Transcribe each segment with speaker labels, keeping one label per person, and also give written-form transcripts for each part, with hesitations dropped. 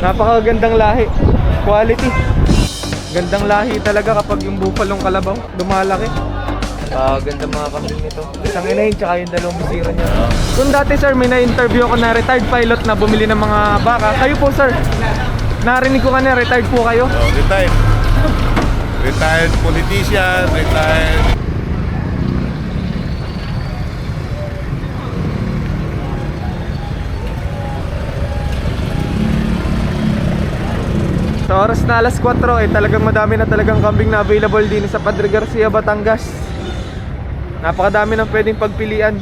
Speaker 1: Napakagandang lahi. Quality. Gandang lahi talaga kapag yung Buffalong Kalabaw lumalaki. Ganda mga kambing nito. Isang inahin tsaka yung dalawang bisira niya. Kung dati sir, may na-interview ako na retired pilot na bumili ng mga baka. Kayo po sir, narinig ko na retired po kayo.
Speaker 2: Retired. Retired politician, retired.
Speaker 1: Sa oras na alas 4 talagang madami na talagang kambing na available din sa Padre Garcia, Batangas. Napakadami ng pwedeng pagpilian.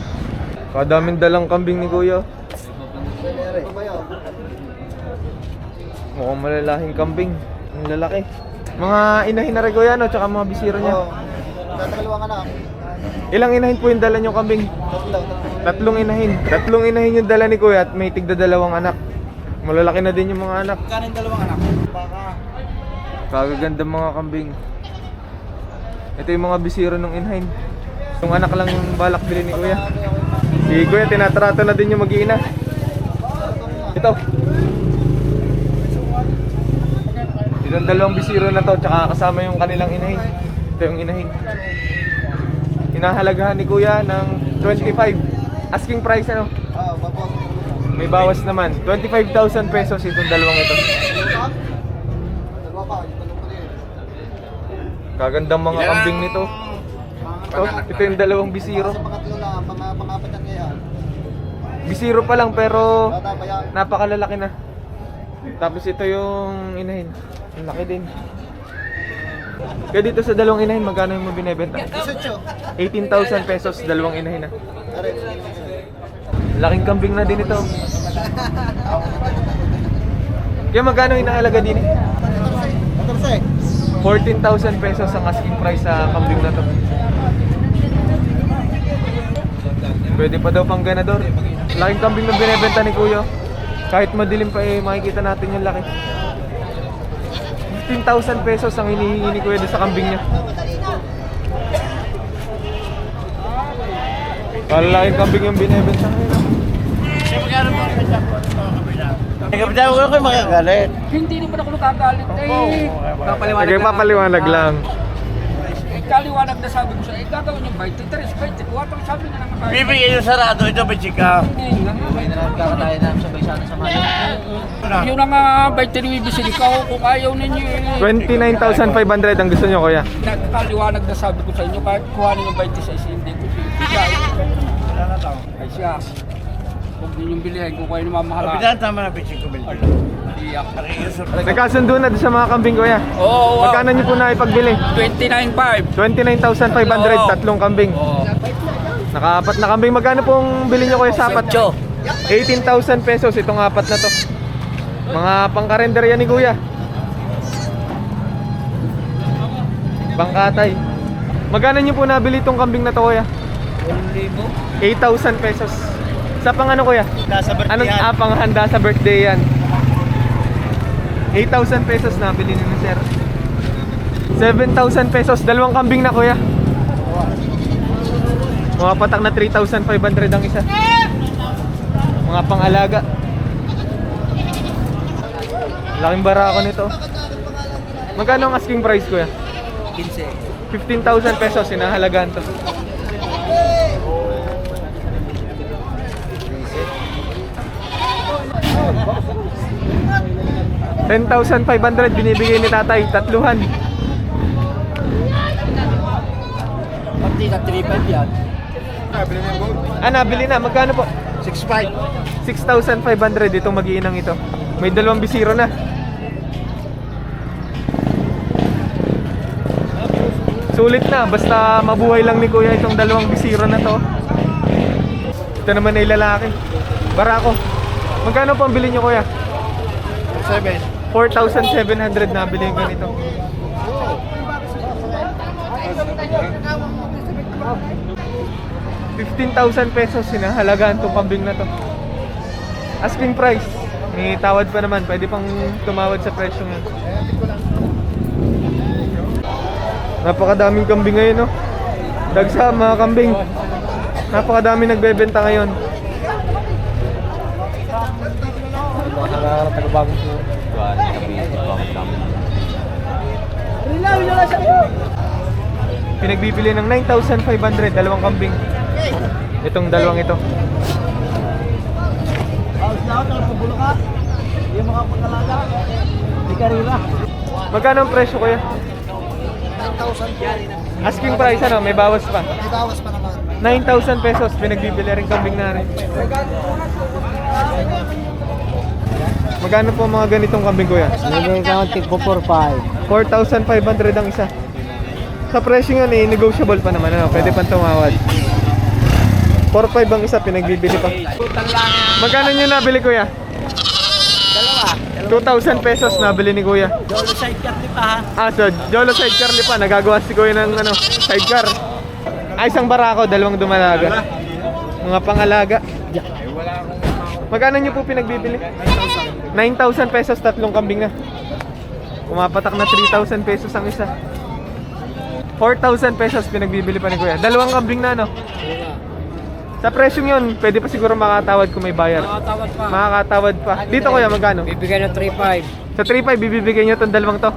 Speaker 1: Kadaming dalang kambing ni Kuya. Mukhang malalahing kambing. Ang lalaki. Mga inahin na rin Kuya, no? Tsaka mga bisiro niya.
Speaker 3: Tatalawang anak.
Speaker 1: Ilang inahin po yung dala nyo kambing? Tatlong inahin. Tatlong inahin yung dala ni Kuya at may tigda dalawang anak. Malalaki na din yung mga anak.
Speaker 3: Kanin dalawang anak. Baka.
Speaker 1: Kagaganda mga kambing. Ito yung mga bisiro ng inahin. Yung anak lang yung balak bilhin ni Kuya. Si Kuya tinatrato na din yung mag-iina. Ito. Itong dalawang bisiro na to, tsaka kasama yung kanilang inahin. Ito yung inahin. Hinahalagahan ni Kuya ng 25. Asking price ano?
Speaker 3: Babos.
Speaker 1: May bawas naman. 25,000 pesos itong dalawang ito.
Speaker 3: Dalawa pa, yung tanong ko din.
Speaker 1: Kagandang mga kambing nito. Ito yung dalawang bisiro.
Speaker 3: Sa pangatlo na, pangapat yan kaya.
Speaker 1: Bisiro pa lang pero
Speaker 3: Bata pa yan.
Speaker 1: napakalalaki na. Tapos ito yung inahin. Ang laki din. Kaya dito sa dalawang inahin, magkano yung mo binebenta? 18,000 pesos, dalawang inahin na. Laking kambing na din ito. Kaya magkano inahalaga din eh? 14,000 pesos ang asking price sa kambing na to. Pwede pa daw pang ganador. Laking kambing na binebenta ni Kuya. Kahit madilim pa eh, makikita natin yung laki. 15,000 pesos ang hinihingi ni Kuya doon sa kambing niya. Laking kambing yung binebenta ngayon.
Speaker 3: Kapitán ko kayo magagalit.
Speaker 4: Hindi naman ako nagagalit
Speaker 1: Sige, papaliwanag lang.
Speaker 4: kaliwanag na sabi ko sa gagawin yung 23, 24, sabi na naman tayo.
Speaker 3: Bibigyan yung sarado, ito ba chika?
Speaker 4: Hindi nga.
Speaker 3: May nakakatayo na sabay sana sa mga.
Speaker 4: Yun ang 23 bisin ikaw kung ayaw ninyo eh.
Speaker 1: 29,500 ang gusto nyo Kuya.
Speaker 4: Nagkaliwanag na sabi ko sa inyo kahit kuhanin yung 26 hindi ko bigay. Ay siya. Huwag ninyong bilihin kung kayo namamahala.
Speaker 3: Kapitán, tama na pichik ko bilhin.
Speaker 4: Iyak.
Speaker 1: Nagkasundo na doon sa mga kambing Kuya.
Speaker 4: Oo.
Speaker 1: Magkano nyo po na ipagbili?
Speaker 4: 29.5.
Speaker 1: 29,500, tatlong kambing.
Speaker 4: Oo.
Speaker 1: Nakaapat na kambing. Magkano pong bili nyo Kuya sa apat? 18,000 pesos itong apat na to. Mga pangkarenderya ni Kuya. Bangkatay. Magkano nyo po nabili itong kambing na to Kuya? 8,000 pesos. Sa pang ano Kuya?
Speaker 3: Nasa birthday
Speaker 1: Anong
Speaker 3: yan.
Speaker 1: panghanda sa birthday yan? 8,000 pesos nabili ni Sir. 7,000 pesos, dalawang kambing na Kuya. Mga patak na 3,500 ang isa. Mga pang-alaga. Laking barako nito. Magkano ang asking price Kuya? 15,000 pesos, sinahalagaan to. $10,500 binibigay ni tatay, tatluhan.
Speaker 4: Pati na 3.5 yan.
Speaker 1: Nabili na. Magkano po?
Speaker 3: 6.5.
Speaker 1: 6,500 itong mag-iinang ito. May dalawang bisiro na. Sulit na, basta mabuhay lang ni Kuya itong dalawang bisiro na to. Ito naman ay lalaki. Barako. Magkano po ang bilhin nyo Kuya? 4,700 na bilhin ko nito. $15,000 pesos sinahalagaan itong kambing na to. Asking price. May tawad pa naman. Pwede pang tumawad sa presyo nga. Napakadaming kambing ngayon, no? Dagsa mga kambing. Napakadaming nagbebenta ngayon.
Speaker 3: Taga-bagong
Speaker 1: Pinagbibili ng 9,500, dalawang kambing. Itong dalawang ito. Magkano ang presyo kuya? 9,000. Asking price ano, may bawas pa.
Speaker 5: May bawas pa naman.
Speaker 1: 9,000 pesos, pinagbibili rin kambing na rin. Magkano po mga ganitong kambing kuya?
Speaker 3: Nagay ka tig po 4-5.
Speaker 1: 4,500 ang isa. Sa presyo nga negotiable pa naman, ano? Pwede pang tumawad. 4,500 ang isa, pinagbibili pa. Magkano nyo nabili kuya? 2,000 pesos nabili ni kuya.
Speaker 3: Dolo sidecar di pa ha?
Speaker 1: So Jolo sidecar li pa, nagagawa si kuya ng ano, sidecar. Isang barako, dalawang dumalaga. Mga pangalaga. Magkano nyo po pinagbibili? 9,000 pesos, tatlong kambing na. Pumapatak na 3,000 pesos ang isa. 4,000 pesos pinagbibili pa ni kuya. Dalawang kambing na, no? Sa presyo yun, pwede pa siguro makatawad kung may bayar.
Speaker 4: Makatawad pa.
Speaker 1: Makakatawad pa. Dito kuya, magkano?
Speaker 4: Bibigay ng 3-5.
Speaker 1: Sa 3,500, bibibigay nyo itong dalawang to.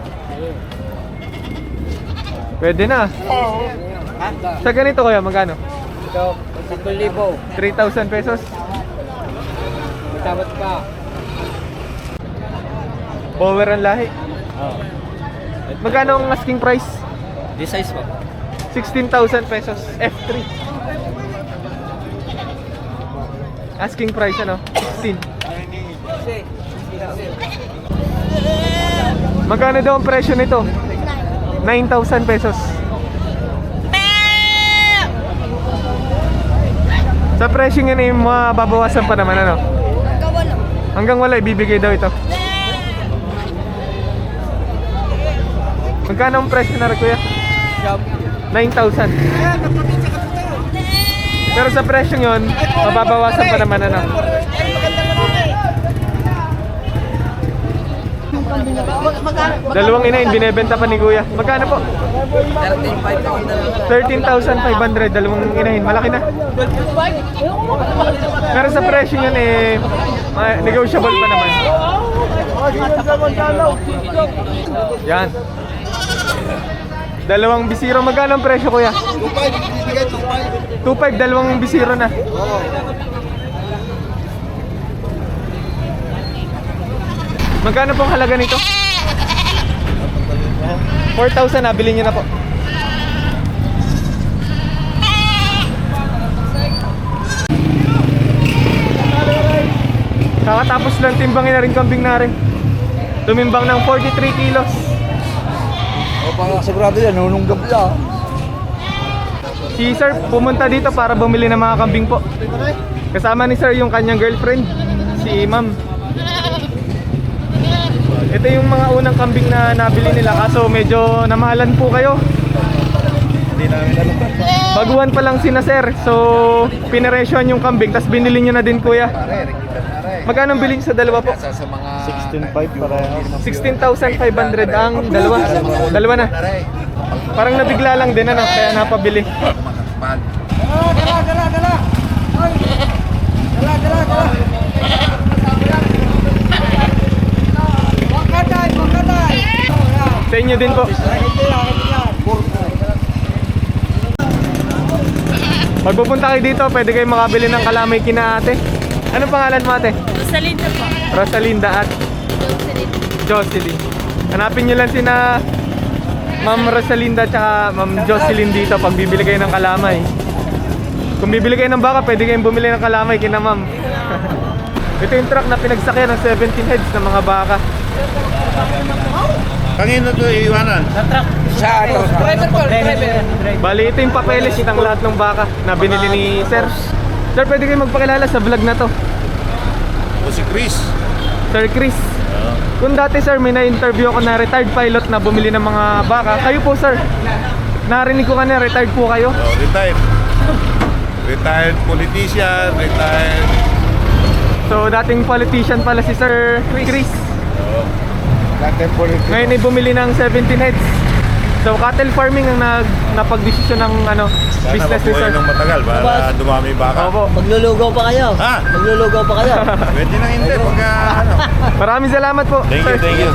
Speaker 1: Pwede na. Sa ganito kuya, magkano?
Speaker 4: Ito, 3,000.
Speaker 1: 3,000 pesos.
Speaker 4: Matawad pa.
Speaker 1: Power ang lahi. Magkano ang asking price?
Speaker 3: This size po.
Speaker 1: 16,000 pesos. F3. Asking price ano? 16. Magkano daw ang presyo nito? 9,000 pesos. Sa presyo nga na yung mababawasan pa naman ano? Hanggang wala ibibigay daw ito. Magkano ang presyo na rin kuya? 9,000. Pero sa presyo yun, mababawasan pa naman ano. Dalawang inahin, binebenta pa ni kuya. Magkano po? 13,500, dalawang inahin. Malaki na. Pero sa presyo yun eh, negotiable pa naman. Yan. Dalawang bisiro. Magkano ang presyo kuya? 2,500, dalawang bisiro na. Magkano pong halaga nito? 4,000, nabili niyo na po. Kakatapos lang timbangin na rin kambing na rin. Tumimbang ng 43 kilos.
Speaker 5: O parang sigurado yan, nununggab lang.
Speaker 1: Si sir pumunta dito para bumili ng mga kambing po. Kasama ni sir yung kanyang girlfriend, si ma'am. Ito yung mga unang kambing na nabili nila, kaso medyo namahalan po kayo.
Speaker 2: Hindi namin alam.
Speaker 1: Baguhan pa lang sina sir, so pinaresyohan yung kambing, tapos binili nyo na din kuya. Magkano bilhin sa dalawa po?
Speaker 2: Sa mga
Speaker 5: 16,500 pareho.
Speaker 1: 16,500 ang dalawa. Dalawa na. Parang nabigla lang din ano, kaya napabili. Sa inyo din po. Pag pupunta kayo dito, pwede kayo makabili ng kalamay kina ate. Ano pangalan mo ate?
Speaker 6: Rosalinda po.
Speaker 1: Rosalinda at Jocelyn. Hanapin nyo lang sina Ma'am Rosalinda tsaka Ma'am Jocelyn dito pag bibili kayo ng kalamay. Kung bibili kayo ng baka, pwede kayong bumili ng kalamay kina Ma'am. Ito yung truck na pinagsakyan ng 17 heads ng mga baka.
Speaker 2: Kanino to iiwanan?
Speaker 5: Sa ano?
Speaker 3: Driver po, driver.
Speaker 1: Bali, ito yung papeles ng lahat ng baka na binili ni Sir. Sir, pwede kayo magpakilala sa vlog na to.
Speaker 2: O si Chris.
Speaker 1: Sir Chris. Kung dati sir, may na-interview ako na retired pilot na bumili ng mga baka. Kayo po sir, narinig ko kanina, retired po kayo.
Speaker 2: Retired. Retired politician, retired.
Speaker 1: So, dating politician pala si Sir Chris. Ngayon ay bumili ng 17 heads. So, cattle farming ang napagdesisyon ng ano,
Speaker 2: Sana
Speaker 1: Business
Speaker 2: mabuhay
Speaker 1: resort.
Speaker 2: ng matagal para dumami yung baka.
Speaker 1: Opo.
Speaker 3: Maglulugaw pa kayo.
Speaker 2: Ha?
Speaker 3: Maglulugaw pa kayo.
Speaker 2: Pwede na hindi pagka ano.
Speaker 1: Maraming salamat po.
Speaker 2: Thank you,
Speaker 1: sir.
Speaker 2: thank you.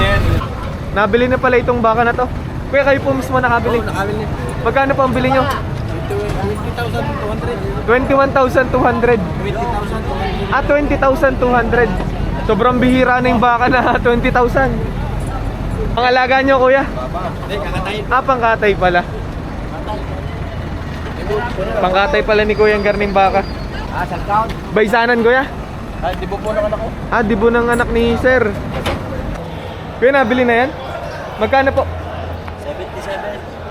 Speaker 1: Nabili na pala itong baka na to. Kuya, kayo po mismo nakabili.
Speaker 4: Nakabili.
Speaker 1: Magkano po ang bili nyo?
Speaker 4: 20,200.
Speaker 1: 21,200.
Speaker 4: 20,200.
Speaker 1: Ah, 20,200. Sobrang bihira na yung baka na 20,000. Ang alaga nyo, kuya?
Speaker 4: Hindi, kakatayin.
Speaker 1: Ah, pangkatay pala. Pangkatay pala ni Kuya ang garning baka.
Speaker 4: Salkaon.
Speaker 1: Baisanan, kuya?
Speaker 4: Di po po naman ako.
Speaker 1: Ah, dibo ng anak ni sir. Kuya, nabili na yan? Magkano po?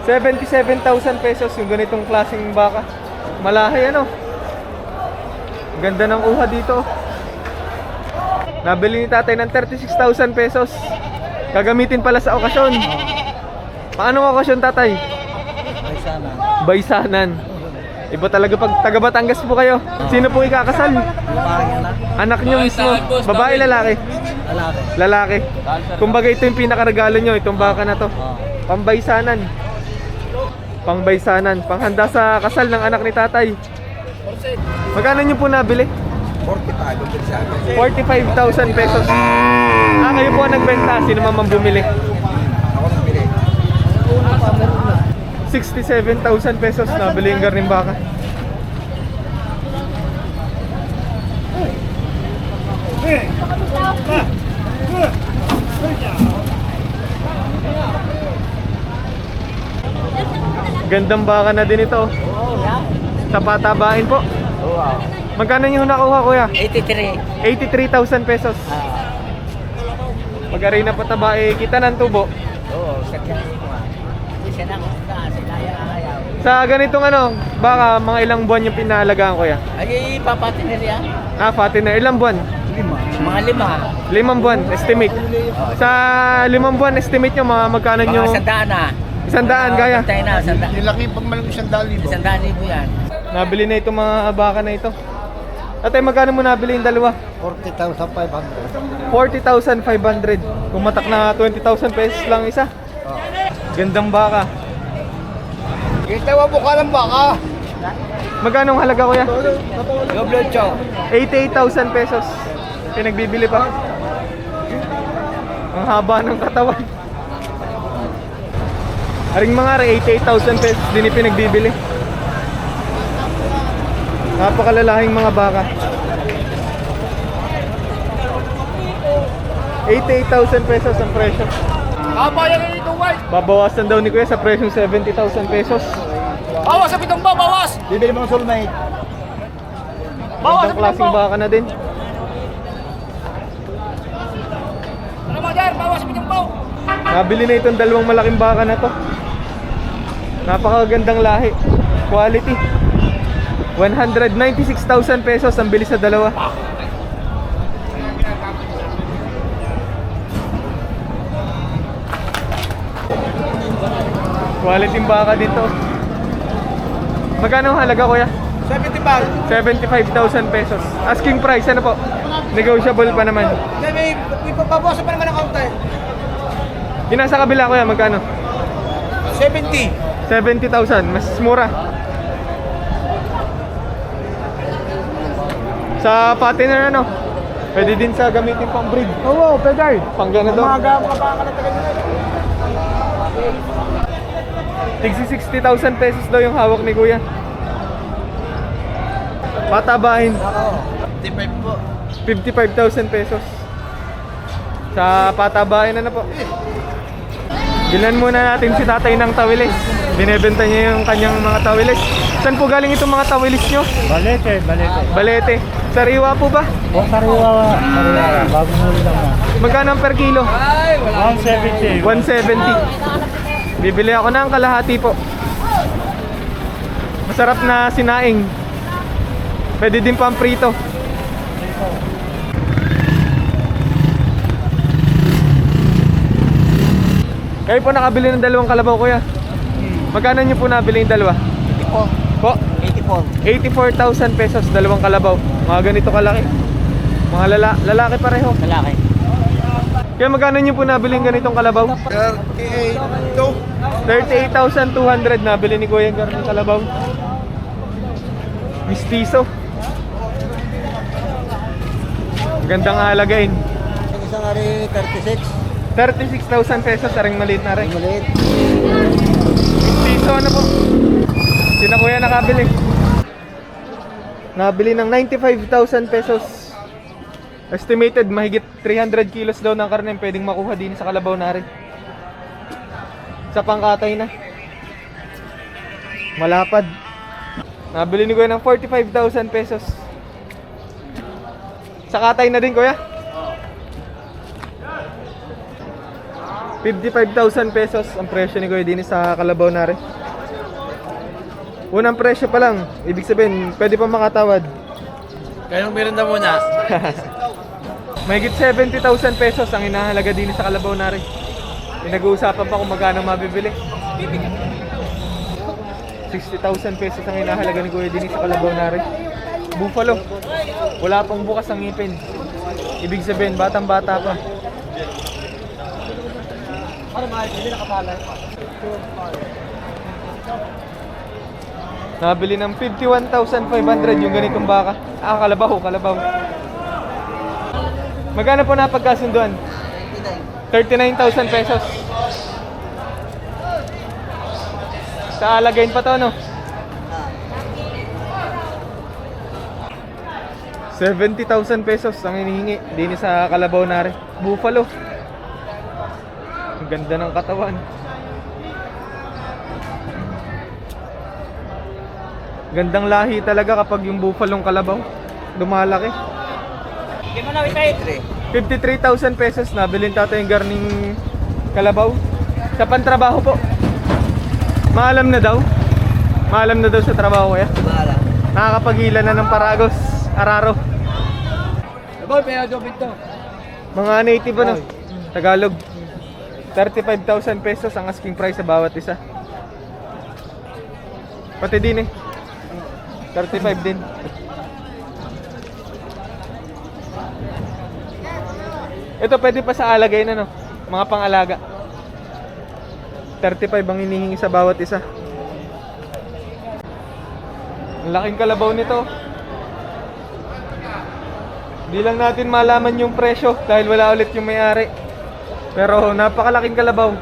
Speaker 1: 77,000 pesos yung ganitong klaseng baka. Malahi ano? Ang ganda ng uha dito. Nabili ni tatay ng 36,000 pesos. Gagamitin pala sa okasyon. Paano okasyon, tatay?
Speaker 3: Ay sana.
Speaker 1: Baisanan. Iba talaga pag taga Batangas po kayo. Sino po ikakasal?
Speaker 3: Parang na.
Speaker 1: Anak nyo mismo. Babae, lalaki?
Speaker 3: Lalaki.
Speaker 1: Lalaki. Kumbaga ito yung pinakaregalo nyo, itong baka na to. Pambaisanan. Pangbaisanan. Panghanda sa kasal ng anak ni tatay. Magkano nyo po nabili? 45,000 pesos. Ah, kayo po ang nagbenta. Sino man bumili?
Speaker 5: Ako nang bili.
Speaker 1: 67,000 pesos nabili yung garning baka. Gandang baka na din ito. Sa patabain po. Magkano nyo nakuha, kuya?
Speaker 3: 83.
Speaker 1: 83,000 pesos. Pag-aray na pataba, kita ng tubo.
Speaker 3: Oo, sakyan ko nga. Isa na ako ka, sila yung ayaw.
Speaker 1: Sa ganitong baka mga ilang buwan yung pinahalagaan, kuya?
Speaker 3: Ay, papatin nila yan.
Speaker 1: Ah, fatiner. Ilang buwan?
Speaker 3: Mga 5.
Speaker 1: 5 buwan, estimate. Sa 5 buwan, estimate nyo, magkano nyo?
Speaker 3: Mga 100 na.
Speaker 1: 100, kaya?
Speaker 3: Tayo na, 100.
Speaker 5: Nilaki pag malang 100,000.
Speaker 3: 100,000 yan.
Speaker 1: Nabili na itong mga baka na ito. Atay, magkano mo nabili yung dalawa?
Speaker 5: 40,500.
Speaker 1: 40,500. Kumatak na 20,000 pesos lang isa. Gandang baka.
Speaker 5: Kita mo po ka ng baka.
Speaker 1: Magkano ang halaga, kuya?
Speaker 3: Doble 8.
Speaker 1: 88,000 pesos. Pinagbibili pa. Ang haba ng katawan. Aring mga 88,000 pesos din ipinagbibili. Napakalalahing mga baka. 88,000 pesos ang presyo.
Speaker 4: Kabayan na dito, guys.
Speaker 1: Babawasan daw ni Kuya sa presyong 70,000 pesos.
Speaker 4: Bawas sa pitong ba, bawas.
Speaker 5: Bibili mo ng soulmate.
Speaker 1: Gandang klaseng baka na din.
Speaker 4: Ano mo dyan, bawas sa pitong ba.
Speaker 1: Nabili na itong dalawang malaking baka na to. Napakagandang lahi. Quality. 196,000 pesos ang bili sa dalawa. Quality baka dito. Magkano ang halaga, kuya? 75,000 pesos. Asking price, ano po? Negotiable pa naman.
Speaker 5: May papabawasan pa naman ang kaunti.
Speaker 1: Yung nasa kabila, kuya, magkano?
Speaker 5: 70.
Speaker 1: 70,000, mas mura. Sa patiner ano? Pwede din sa gamitin pang breed.
Speaker 5: Oo, pwede.
Speaker 1: Pang ganado.
Speaker 5: Mga baka na taga nila.
Speaker 1: Tigsi 60,000 pesos daw yung hawak ni kuya. Patabahin.
Speaker 5: 55 po.
Speaker 1: 55,000 pesos. Sa patabahin na po. Bilan muna natin si tatay ng tawilis. Binebenta niya yung kanyang mga tawilis. Saan po galing itong mga tawilis nyo?
Speaker 5: Balete.
Speaker 1: Balete. Sariwa po ba?
Speaker 5: O, sariwa. Bagong huli lang na.
Speaker 1: Magkano ang per kilo?
Speaker 5: 170.
Speaker 1: 170. Bibili ako ng kalahati po. Masarap na sinaing. Pwede din pang prito. Kayo po nakabili ng dalawang kalabaw, kuya. Magkano nyo po nabili yung dalawa? Po? 84,000 pesos, dalawang kalabaw. Mga ganito kalaki. Mga lalaki pareho.
Speaker 3: Lalaki.
Speaker 1: Kaya magkano nyo po nabili yung ganitong kalabaw?
Speaker 5: 38.
Speaker 1: 38,200 nabili ni Kuya yung ganitong kalabaw. Mistiso. Gandang alagain.
Speaker 5: Yung isang ari 36.
Speaker 1: 36,000 pesos, aring maliit na rin.
Speaker 5: Maliit.
Speaker 1: Mistiso ano po? Sina kuya nakabili. Nabili ng 95,000 pesos. Estimated mahigit 300 kilos daw ng karne pwedeng makuha din sa Kalabaw na rin. Sa pangkatay na. Malapad. Nabili ni kuya ng 45,000 pesos. Sa katay na din kuya? 55,000 pesos ang presyo ni kuya din sa Kalabaw na rin. Unang presyo pa lang, ibig sabihin pwede pa makatawad.
Speaker 5: Kayong meron na muna.
Speaker 1: Mahigit 70,000 pesos ang inahalaga din sa Kalabaw na rin. Pinag-uusapan pa kung magkano mabibili. 60,000 pesos ang inahalaga ni Kuya Dini sa Kalabaw na rin. Buffalo. Wala pang bukas ang ngipin. Ibig sabihin, batang-bata pa. Nabili ng 51,500 yung ganitong baka. Kalabaw. Magkano po napagkasunduan? 39,000 pesos. Sa alagain pa to, no? 70,000 pesos ang hinihingi din sa Kalabaw na rin. Buffalo. Ang ganda ng katawan. Gandang lahi talaga kapag yung buffalong kalabaw lumalaki.
Speaker 3: Hindi mo na wait.
Speaker 1: 53,000 pesos nabilin tatay yung garning kalabaw. Sa pantrabaho po. Maalam na daw. Maalam na daw sa trabaho kaya.
Speaker 5: Maalam.
Speaker 1: Nakakapagilan na ng paragos, araro.
Speaker 4: Boy, pera job ito.
Speaker 1: Mga native ano, Tagalog. 35,000 pesos ang asking price sa bawat isa. Pati din eh. 35 din. Ito pwede pa sa alagay na, no? Mga pang-alaga. 35 ang hinihingi sa bawat isa. Ang laking kalabaw nito. Di lang natin malaman yung presyo dahil wala ulit yung may-ari. Pero napakalaking kalabaw.